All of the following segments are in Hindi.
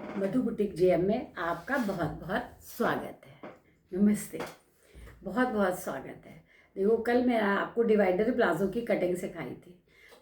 मधु बुटीक जेएम में आपका बहुत बहुत स्वागत है। नमस्ते, बहुत बहुत स्वागत है। देखो, कल मैं आपको डिवाइडर प्लाजो की कटिंग सिखाई थी।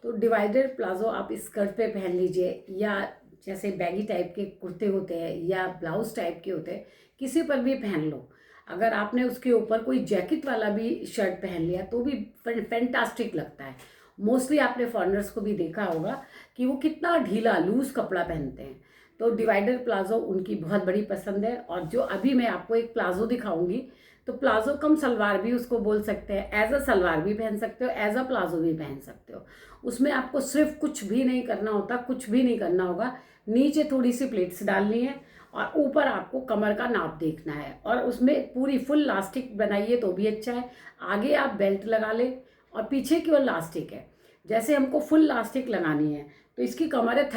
तो डिवाइडर प्लाजो आप स्कर्ट पे पहन लीजिए, या जैसे बैगी टाइप के कुर्ते होते हैं या ब्लाउज टाइप के होते हैं, किसी पर भी पहन लो। अगर आपने उसके ऊपर कोई जैकेट वाला भी शर्ट पहन लिया तो भी फैंटास्टिक लगता है। मोस्टली आपने फॉरेनर्स को भी देखा होगा कि वो कितना ढीला लूज कपड़ा पहनते हैं। तो डिवाइडर प्लाजो उनकी बहुत बड़ी पसंद है। और जो अभी मैं आपको एक प्लाजो दिखाऊंगी, तो प्लाजो कम सलवार भी उसको बोल सकते हैं। एज अ सलवार भी पहन सकते हो, एज अ प्लाजो भी पहन सकते हो। उसमें आपको सिर्फ कुछ भी नहीं करना होता, कुछ भी नहीं करना होगा। नीचे थोड़ी सी प्लेट्स डालनी है और ऊपर आपको कमर का नाप देखना है, और उसमें पूरी फुल लास्टिक बनाइए तो भी अच्छा है। आगे आप बेल्ट लगा ले और पीछे की ओर लास्टिक है। जैसे हमको फुल लास्टिक लगानी है तो इसकी कमर है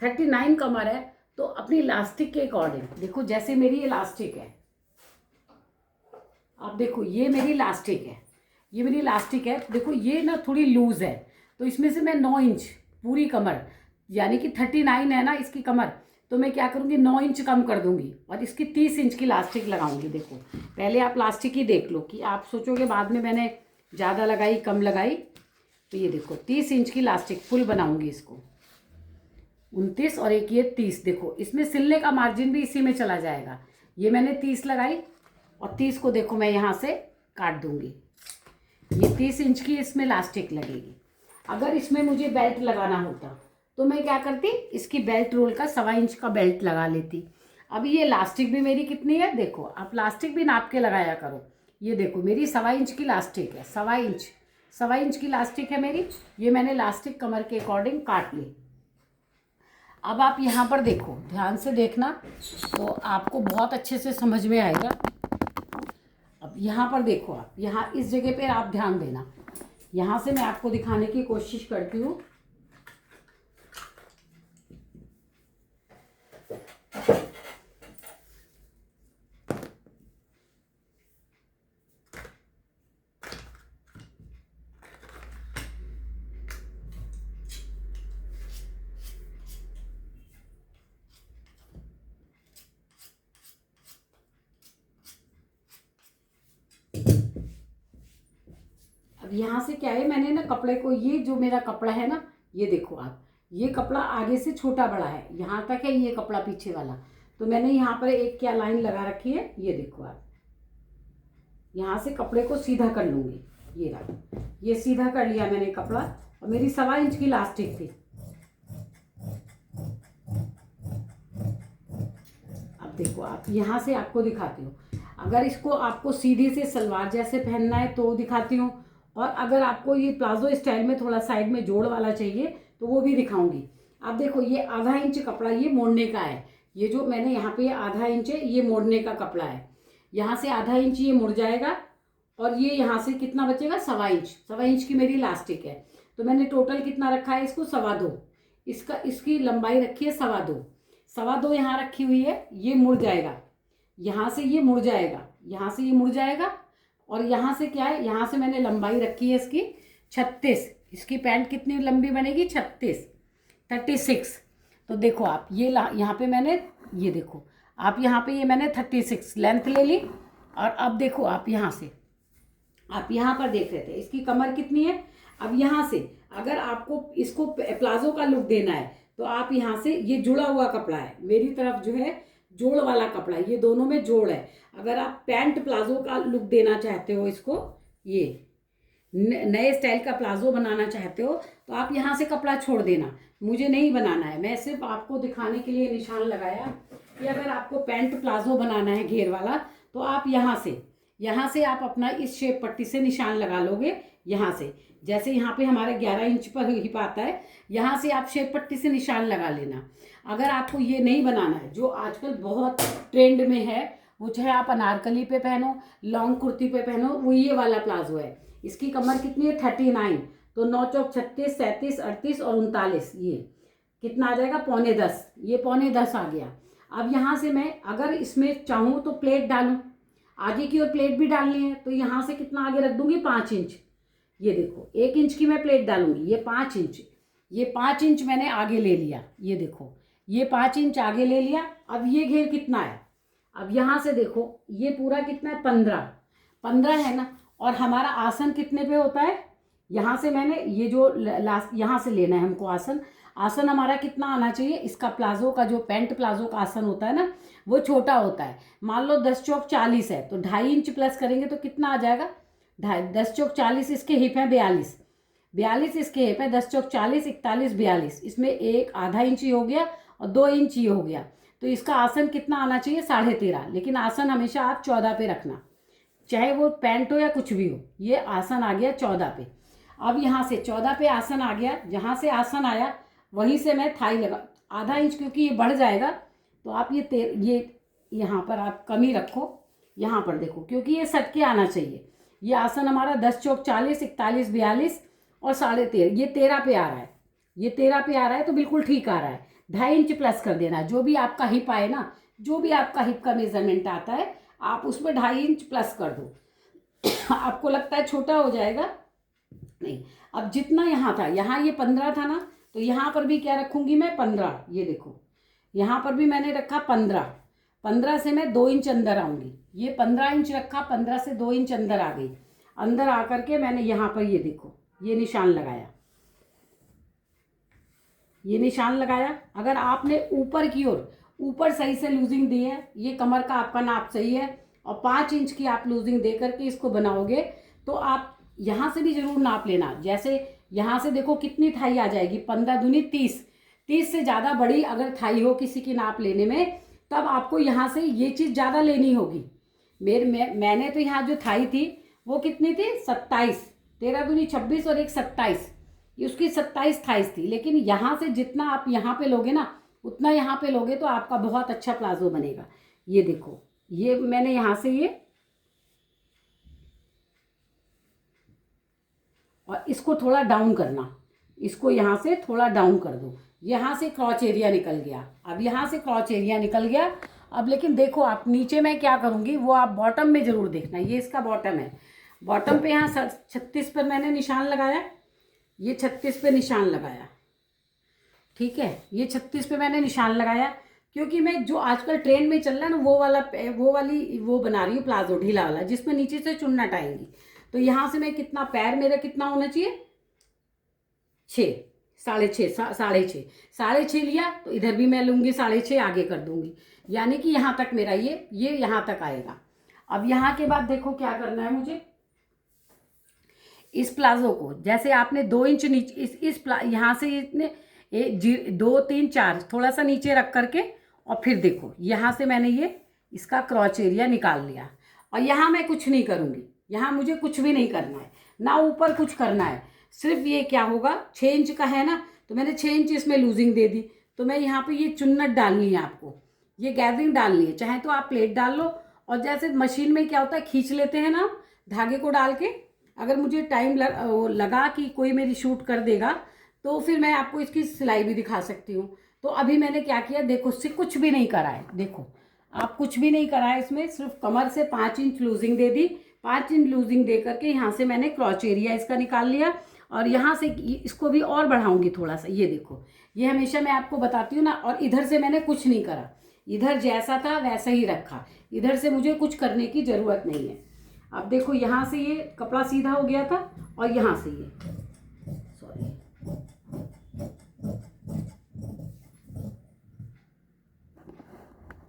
39 कमर है। तो अपनी लास्टिक के अकॉर्डिंग देखो, जैसे मेरी ये लास्टिक है, आप देखो ये मेरी लास्टिक है, ये मेरी लास्टिक है। देखो ये ना थोड़ी लूज है, तो इसमें से मैं 9 इंच पूरी कमर, यानी कि 39 है ना इसकी कमर, तो मैं क्या करूँगी 9 इंच कम कर दूंगी और इसकी 30 इंच की लास्टिक लगाऊंगी। देखो, पहले आप लास्टिक ही देख लो कि आप सोचोगे बाद में मैंने ज़्यादा लगाई कम लगाई। तो ये देखो 30 इंच की लास्टिक फुल बनाऊंगी इसको। 29 और एक ये 30। देखो इसमें सिलने का मार्जिन भी इसी में चला जाएगा। ये मैंने 30 लगाई और 30 को देखो मैं यहाँ से काट दूंगी। ये 30 इंच की इसमें लास्टिक लगेगी। अगर इसमें मुझे बेल्ट लगाना होता तो मैं क्या करती, इसकी बेल्ट रोल का 1.25 इंच का बेल्ट लगा लेती। अब ये लास्टिक भी मेरी कितनी है, देखो आप लास्टिक भी नाप के लगाया करो। ये देखो मेरी 1.25 इंच की लास्टिक है, 1.25 इंच की लास्टिक है मेरी। ये मैंने लास्टिक कमर के अकॉर्डिंग काट ली। अब आप यहाँ पर देखो, ध्यान से देखना तो आपको बहुत अच्छे से समझ में आएगा। अब यहाँ पर देखो, आप यहाँ इस जगह पे आप ध्यान देना। यहाँ से मैं आपको दिखाने की कोशिश करती हूँ। अब यहाँ से क्या है, मैंने ना कपड़े को, ये जो मेरा कपड़ा है ना, ये देखो आप, ये कपड़ा आगे से छोटा बड़ा है, यहाँ तक है ये कपड़ा पीछे वाला। तो मैंने यहाँ पर एक क्या लाइन लगा रखी है, ये देखो आप, यहाँ से कपड़े को सीधा कर लूँगी। ये रहा, ये सीधा कर लिया मैंने कपड़ा। और मेरी 1.25 इंच की लास्टिक थी। अब देखो आप, यहाँ से आपको दिखाती हूँ। अगर इसको आपको सीधे से सलवार जैसे पहनना है तो दिखाती हूँ, और अगर आपको ये प्लाजो स्टाइल में थोड़ा साइड में जोड़ वाला चाहिए तो वो भी दिखाऊंगी। आप देखो ये 1/2 इंच कपड़ा ये मोड़ने का है। ये जो मैंने यहाँ पे 1/2 इंच है, ये मोड़ने का कपड़ा है। यहाँ से 1/2 इंच ये मुड़ जाएगा और ये यहाँ से कितना बचेगा, 1.25 इंच की मेरी लास्टिक है। तो मैंने टोटल कितना रखा है इसको, 2.25। इसका इसकी लंबाई रखी है 2.25 यहाँ रखी हुई है। ये मुड़ जाएगा, यहाँ से ये मुड़ जाएगा, यहाँ से ये मुड़ जाएगा। और यहाँ से क्या है, यहाँ से मैंने लंबाई रखी है इसकी 36। इसकी पैंट कितनी लंबी बनेगी, 36। तो देखो आप ये यहाँ पे मैंने, ये देखो आप यहाँ पे, ये मैंने 36 लेंथ ले ली। और अब देखो आप यहाँ से, आप यहाँ पर देख रहे थे इसकी कमर कितनी है। अब यहाँ से अगर आपको इसको प्लाजो का लुक देना है तो आप यहाँ से, ये जुड़ा हुआ कपड़ा है मेरी तरफ जो है, जोड़ वाला कपड़ा है, ये दोनों में जोड़ है। अगर आप पैंट प्लाजो का लुक देना चाहते हो इसको, ये नए स्टाइल का प्लाजो बनाना चाहते हो, तो आप यहाँ से कपड़ा छोड़ देना। मुझे नहीं बनाना है, मैं सिर्फ आपको दिखाने के लिए निशान लगाया कि अगर आपको पैंट प्लाजो बनाना है घेर वाला, तो आप यहाँ से आप अपना इस शेप पट्टी से निशान लगा लोगे। यहाँ से जैसे यहाँ पे हमारे 11 इंच पर ही पाता है, यहाँ से आप शेप पट्टी से निशान लगा लेना। अगर आपको ये नहीं बनाना है, जो आजकल बहुत ट्रेंड में है, वो चाहे आप अनारकली पे पहनो, लॉन्ग कुर्ती पे पहनो, वो ये वाला प्लाजो है। इसकी कमर कितनी है, 39। तो 9 चौक 36, 37, 38 और 39, ये कितना आ जाएगा, 9.25। ये 9.25 आ गया। अब यहाँ से मैं अगर इसमें चाहूँ तो प्लेट डालूँ, आगे की ओर प्लेट भी डालनी है, तो यहाँ से कितना आगे रख दूंगी, 5 इंच। ये देखो 1 इंच की मैं प्लेट डालूंगी, ये 5 इंच, ये 5 इंच मैंने आगे ले लिया। ये देखो ये 5 इंच आगे ले लिया। अब ये घेर कितना है, अब यहाँ से देखो ये पूरा कितना है, 15 है ना। और हमारा आसन कितने पे होता है, यहाँ से मैंने ये जो लास्ट यहाँ से लेना है हमको आसन। आसन हमारा कितना आना चाहिए, इसका प्लाजो का जो पैंट प्लाजो का आसन होता है ना वो छोटा होता है। मान लो 10 चौक 40 है तो 2.5 इंच प्लस करेंगे तो कितना आ जाएगा, 10 चौक 40, इसके हिप है 42 इसके हिप है, 10 चौक 40, 41 42, इसमें एक आधा इंच ही हो गया और 2 इंच ही हो गया। तो इसका आसन कितना आना चाहिए, 13.5। लेकिन आसन हमेशा आप 14 पे रखना, चाहे वो पैंट हो या कुछ भी हो। ये आसन आ गया 14 पे। अब यहाँ से 14 पे आसन आ गया, जहाँ से आसन आया वहीं से मैं थाई लगा आधा इंच, क्योंकि ये बढ़ जाएगा तो आप ये यहाँ पर आप कमी रखो, यहाँ पर देखो, क्योंकि ये सट के आना चाहिए। ये आसन हमारा 10 चौक 40, 41 42 और 13.5, ये 13 पे आ रहा है, ये 13 पे आ रहा है तो बिल्कुल ठीक आ रहा है। 2.5 इंच प्लस कर देना, जो भी आपका हिप आए ना, जो भी आपका हिप का मेजरमेंट आता है आप उसमें 2.5 इंच प्लस कर दो। आपको लगता है छोटा हो जाएगा, नहीं। अब जितना यहाँ था, यहाँ ये 15 था ना, तो यहाँ पर भी क्या रखूँगी मैं, 15। ये देखो यहाँ पर भी मैंने रखा 15 से मैं 2 इंच अंदर आऊँगी। ये 15 इंच रखा, 15 से 2 इंच अंदर आ गई। अंदर आकर के मैंने यहाँ पर ये देखो ये निशान लगाया, ये निशान लगाया। अगर आपने ऊपर की ओर ऊपर सही से लूजिंग दी है, ये कमर का आपका नाप सही है और 5 इंच की आप लूजिंग दे करके इसको बनाओगे, तो आप यहाँ से भी जरूर नाप लेना। जैसे यहाँ से देखो कितनी थाई आ जाएगी, 15 दूनी 30 से ज़्यादा बड़ी अगर थाई हो किसी की नाप लेने में, तब आपको यहाँ से ये चीज़ ज़्यादा लेनी होगी। मैंने तो यहाँ जो थाई थी वो कितनी थी, 27, 13 दूनी 26 और एक 27, उसकी 27 थाइस थी। लेकिन यहाँ से जितना आप यहाँ पे लोगे ना, उतना यहाँ पे लोगे तो आपका बहुत अच्छा प्लाजो बनेगा। ये देखो ये मैंने यहाँ से ये, और इसको थोड़ा डाउन करना, इसको यहाँ से थोड़ा डाउन कर दो। यहाँ से क्रॉच एरिया निकल गया, अब यहाँ से क्रॉच एरिया निकल गया। अब लेकिन देखो आप नीचे मैं क्या करूँगी वो आप बॉटम में ज़रूर देखना। ये इसका बॉटम है, बॉटम पे यहाँ 36 पर मैंने निशान लगाया, ये 36 पे निशान लगाया, ठीक है। ये 36 पे मैंने निशान लगाया, क्योंकि मैं जो आजकल ट्रेंड में चल रहा है ना वो बना रही हूँ प्लाजो ढीला वाला, जिसमें नीचे से चुन्नट आएंगी। तो यहाँ से मैं कितना, पैर मेरा कितना होना चाहिए, 6, 6.5, 6.5 लिया, तो इधर भी मैं लूँगी 6.5, आगे कर दूँगी, यानी कि यहाँ तक मेरा ये यहाँ तक आएगा। अब यहाँ के बाद देखो क्या करना है मुझे, इस प्लाजो को जैसे आपने 2 इंच नीचे यहाँ से इतने 2 3 4 थोड़ा सा नीचे रख करके, और फिर देखो यहाँ से मैंने ये इसका क्रॉच एरिया निकाल लिया। और यहाँ मैं कुछ नहीं करूँगी, यहाँ मुझे कुछ भी नहीं करना है, ना ऊपर कुछ करना है। सिर्फ ये क्या होगा, 6 इंच का है ना, तो मैंने 6 इंच इसमें लूजिंग दे दी। तो मैं यहाँ पे ये चुन्नट डालनी है आपको, ये गैदरिंग डालनी है। चाहे तो आप प्लेट डाल लो, और जैसे मशीन में क्या होता है खींच लेते हैं ना धागे को डाल के, अगर मुझे टाइम लगा कि कोई मेरी शूट कर देगा तो फिर मैं आपको इसकी सिलाई भी दिखा सकती हूँ। तो अभी मैंने क्या किया, देखो कुछ भी नहीं करा है, देखो आप कुछ भी नहीं करा है इसमें, सिर्फ कमर से 5 इंच लूजिंग दे दी। 5 इंच लूजिंग दे करके यहाँ से मैंने क्रॉच एरिया इसका निकाल लिया, और यहाँ से इसको भी और बढ़ाऊंगी थोड़ा सा। ये देखो ये हमेशा मैं आपको बताती हूँ ना, और इधर से मैंने कुछ नहीं करा, इधर जैसा था वैसा ही रखा, इधर से मुझे कुछ करने की ज़रूरत नहीं है। अब देखो यहाँ से ये कपड़ा सीधा हो गया था, और यहाँ से ये सॉरी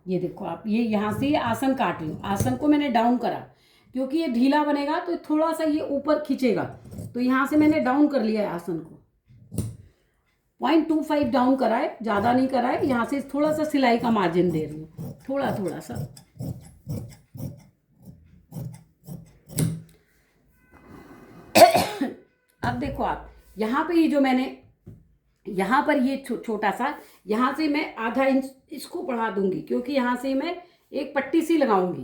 ये देखो आप, ये यहाँ से ये आसन काट लूँ। आसन को मैंने डाउन करा, क्योंकि ये ढीला बनेगा तो थोड़ा सा ये ऊपर खींचेगा, तो यहाँ से मैंने डाउन कर लिया है आसन को, 0.25 डाउन करा है, ज़्यादा नहीं करा है। यहाँ से थोड़ा सा सिलाई का मार्जिन दे रही हूँ, थोड़ा सा। अब देखो आप यहाँ पे ये जो मैंने यहाँ पर ये छोटा सा, यहाँ से मैं आधा इंच इसको बढ़ा दूंगी, क्योंकि यहाँ से मैं एक पट्टी सी लगाऊंगी।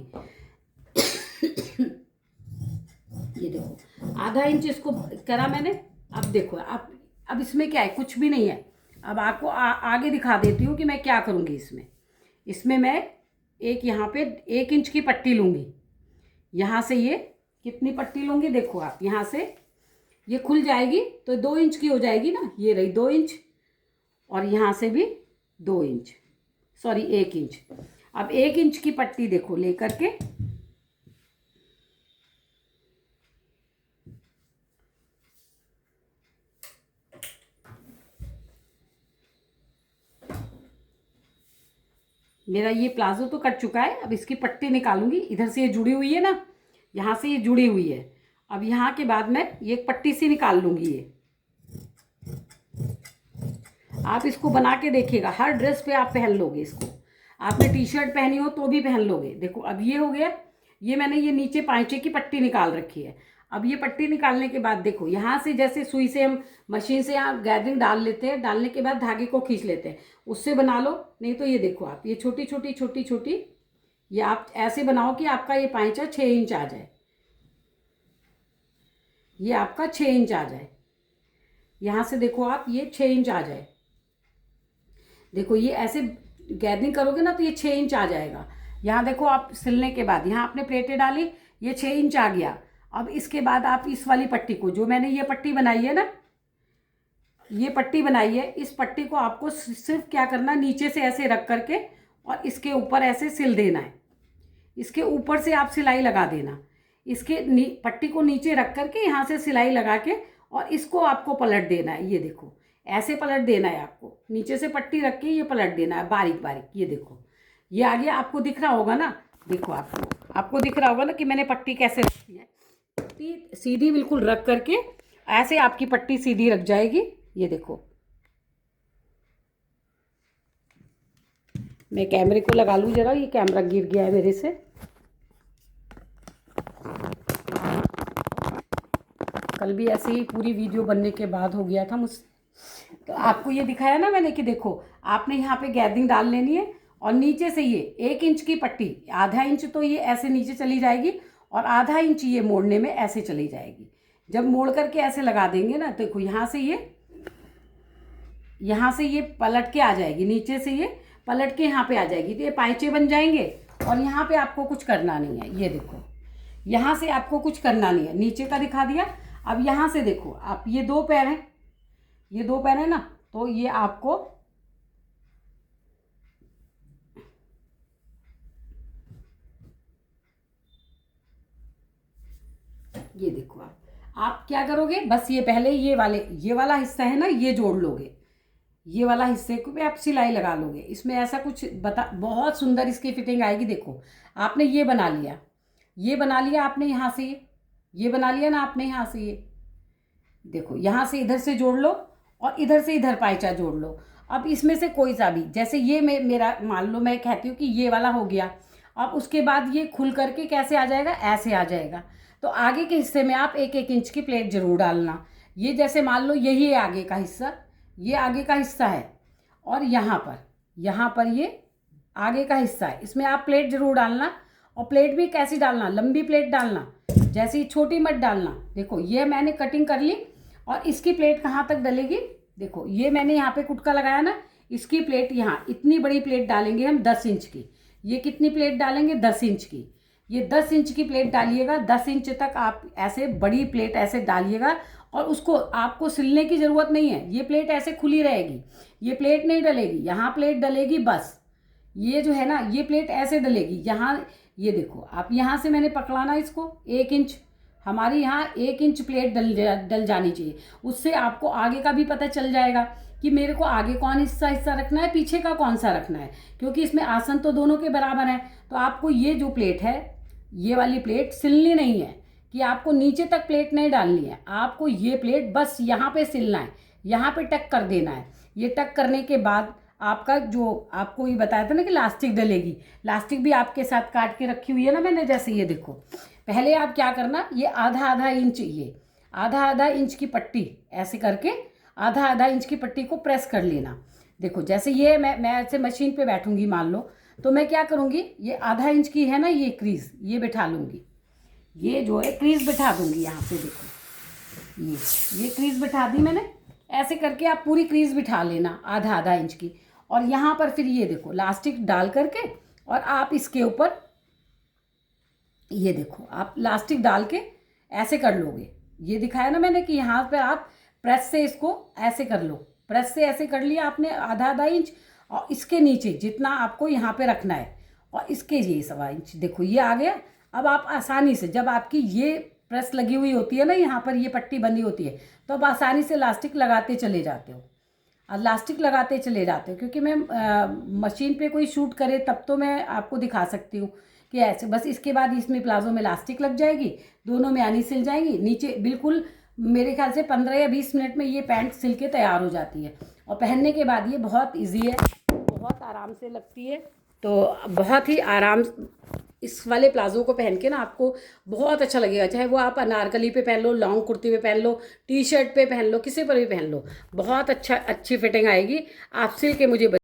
ये देखो आधा इंच इसको करा मैंने। अब देखो अब इसमें क्या है, कुछ भी नहीं है। अब आपको आगे दिखा देती हूँ कि मैं क्या करूँगी इसमें मैं एक यहाँ पे 1 इंच की पट्टी लूँगी। यहाँ से ये कितनी पट्टी लूँगी, देखो आप यहाँ से ये खुल जाएगी तो 2 इंच की हो जाएगी ना, ये रही 2 इंच, और यहाँ से भी 2 इंच, सॉरी 1 इंच। अब 1 इंच की पट्टी देखो लेकर के मेरा ये प्लाजो तो कट चुका है। अब इसकी पट्टी निकालूंगी। इधर से ये जुड़ी हुई है ना, यहाँ से ये जुड़ी हुई है। अब यहाँ के बाद मैं ये पट्टी सी निकाल लूँगी। ये आप इसको बना के देखिएगा, हर ड्रेस पे आप पहन लोगे इसको। आपने टी शर्ट पहनी हो तो भी पहन लोगे। देखो अब ये हो गया। ये मैंने ये नीचे पांचे की पट्टी निकाल रखी है। अब ये पट्टी निकालने के बाद देखो यहाँ से जैसे सुई से हम मशीन से यहाँ गैदरिंग डाल लेते हैं, डालने के बाद धागे को खींच लेते हैं, उससे बना लो। नहीं तो ये देखो आप ये छोटी छोटी छोटी छोटी ये आप ऐसे बनाओ कि आपका ये पांचा 6 इंच आ जाए। ये आपका 6 इंच आ जाए। यहाँ से देखो आप ये 6 इंच आ जाए। देखो ये ऐसे गैदरिंग करोगे ना तो ये 6 इंच आ जाएगा। यहाँ देखो आप सिलने के बाद यहाँ आपने प्लेटें डाली, ये 6 इंच आ गया। अब इसके बाद आप इस वाली पट्टी को, जो मैंने ये पट्टी बनाई है ना, ये पट्टी बनाई है, इस पट्टी को आपको सिर्फ क्या करना, नीचे से ऐसे रख करके और इसके ऊपर ऐसे सिल देना है। इसके ऊपर से आप सिलाई लगा देना। इसके पट्टी को नीचे रख करके यहाँ से सिलाई लगा के और इसको आपको पलट देना है। ये देखो ऐसे पलट देना है आपको, नीचे से पट्टी रख के ये पलट देना है बारीक बारीक। ये देखो ये आ गया। आपको दिख रहा होगा ना, देखो आपको दिख रहा होगा ना कि मैंने पट्टी कैसे रखी है। पट्टी सीधी बिल्कुल रख करके ऐसे आपकी पट्टी सीधी रख जाएगी। ये देखो मैं कैमरे को लगा लूँ जरा, ये कैमरा गिर गया है मेरे से। कल भी ऐसे ही पूरी वीडियो बनने के बाद हो गया था मुझ। तो आपको ये दिखाया ना मैंने कि देखो आपने यहाँ पे गैदरिंग डाल लेनी है और नीचे से ये 1 इंच की पट्टी, आधा इंच तो ये ऐसे नीचे चली जाएगी और आधा इंच ये मोड़ने में ऐसे चली जाएगी। जब मोड़ करके ऐसे लगा देंगे ना, देखो यहाँ से ये पलट के आ जाएगी, नीचे से ये पलट के यहाँ पे आ जाएगी। तो ये पाइचे बन जाएंगे और यहाँ पे आपको कुछ करना नहीं है। ये देखो यहाँ से आपको कुछ करना नहीं है, नीचे का दिखा दिया। अब यहाँ से देखो आप ये 2 पैर हैं, ये 2 पैर है ना, तो ये आपको ये देखो आप क्या करोगे, बस ये पहले ये वाला हिस्सा है ना, ये जोड़ लोगे। ये वाला हिस्से को भी आप सिलाई लगा लोगे। इसमें ऐसा कुछ बहुत सुंदर इसकी फिटिंग आएगी। देखो आपने ये बना लिया आपने यहाँ से ये बना लिया ना आपने यहाँ से। ये देखो यहाँ से इधर से जोड़ लो और इधर से इधर पाइचा जोड़ लो। अब इसमें से कोई सा भी, जैसे ये मेरा मान लो मैं कहती हूँ कि ये वाला हो गया। अब उसके बाद ये खुल करके कैसे आ जाएगा, ऐसे आ जाएगा। तो आगे के हिस्से में आप 1-1 इंच की प्लेट जरूर डालना। ये जैसे मान लो यही है आगे का हिस्सा, ये आगे का हिस्सा है और यहाँ पर ये आगे का हिस्सा है। इसमें आप प्लेट जरूर डालना। और प्लेट भी कैसी डालना, लंबी प्लेट डालना, जैसी छोटी मत डालना। देखो ये मैंने कटिंग कर ली और इसकी प्लेट कहाँ तक डलेगी, देखो ये मैंने यहाँ पे कुटका लगाया ना, इसकी प्लेट यहाँ इतनी बड़ी प्लेट डालेंगे हम 10 इंच की। ये कितनी प्लेट डालेंगे, 10 इंच की। ये 10 इंच की प्लेट डालिएगा। 10 इंच तक आप ऐसे बड़ी प्लेट ऐसे डालिएगा और उसको आपको सिलने की ज़रूरत नहीं है। ये प्लेट ऐसे खुली रहेगी, ये प्लेट नहीं डलेगी, यहाँ प्लेट डलेगी बस। ये जो है ना, ये प्लेट ऐसे डलेगी यहाँ। ये देखो आप यहाँ से मैंने पकड़ाना इसको 1 इंच, हमारी यहाँ 1 इंच प्लेट डल जानी चाहिए। उससे आपको आगे का भी पता चल जाएगा कि मेरे को आगे कौन हिस्सा रखना है, पीछे का कौन सा रखना है, क्योंकि इसमें आसन तो दोनों के बराबर है। तो आपको ये जो प्लेट है, ये वाली प्लेट सिलनी नहीं है कि आपको नीचे तक प्लेट नहीं डालनी है। आपको ये प्लेट बस यहाँ पे सिलना है, यहाँ पे टक कर देना है। ये टक करने के बाद आपका जो आपको ये बताया था ना कि लास्टिक डलेगी, लास्टिक भी आपके साथ काट के रखी हुई है ना मैंने। जैसे ये देखो, पहले आप क्या करना, ये आधा इंच, ये आधा इंच की पट्टी ऐसे करके आधा इंच की पट्टी को प्रेस कर लेना। देखो जैसे ये मैं ऐसे मशीन पे बैठूंगी मान लो, तो मैं क्या करूँगी, ये आधा इंच की है ना ये क्रीज, ये बिठा लूँगी। ये जो है क्रीज बिठा दूँगी यहाँ पे। देखो ये क्रीज बिठा दी मैंने। ऐसे करके आप पूरी क्रीज बिठा लेना आधा इंच की। और यहाँ पर फिर ये देखो लास्टिक डाल करके और आप इसके ऊपर ये देखो आप लास्टिक डाल के ऐसे कर लोगे। ये दिखाया ना मैंने कि यहाँ पर आप प्रेस से इसको ऐसे कर लो। प्रेस से ऐसे कर लिया आपने आधा इंच और इसके नीचे जितना आपको यहाँ पे रखना है, और इसके ये 1.25 इंच, देखो ये आ गया। अब आप आसानी से, जब आपकी ये प्रेस लगी हुई होती है ना, यहाँ पर ये पट्टी बंधी होती है, तो आप आसानी से इलास्टिक लगाते चले जाते हो, इलास्टिक लगाते चले जाते हो। क्योंकि मैं मशीन पे कोई शूट करे तब तो मैं आपको दिखा सकती हूँ कि ऐसे बस। इसके बाद इसमें प्लाजो में इलास्टिक लग जाएगी, दोनों में आनी सिल जाएंगी नीचे। बिल्कुल मेरे ख्याल से 15 या 20 मिनट में ये पैंट सिल के तैयार हो जाती है। और पहनने के बाद ये बहुत ईजी है, बहुत आराम से लगती है। तो बहुत ही आराम, इस वाले प्लाज़ो को पहन के ना आपको बहुत अच्छा लगेगा। चाहे वो आप अनारकली पे पहन लो, लॉन्ग कुर्ती पे पहन लो, टी शर्ट पे पहन लो, किसी पर भी पहन लो, बहुत अच्छी फिटिंग आएगी। आप सिल के मुझे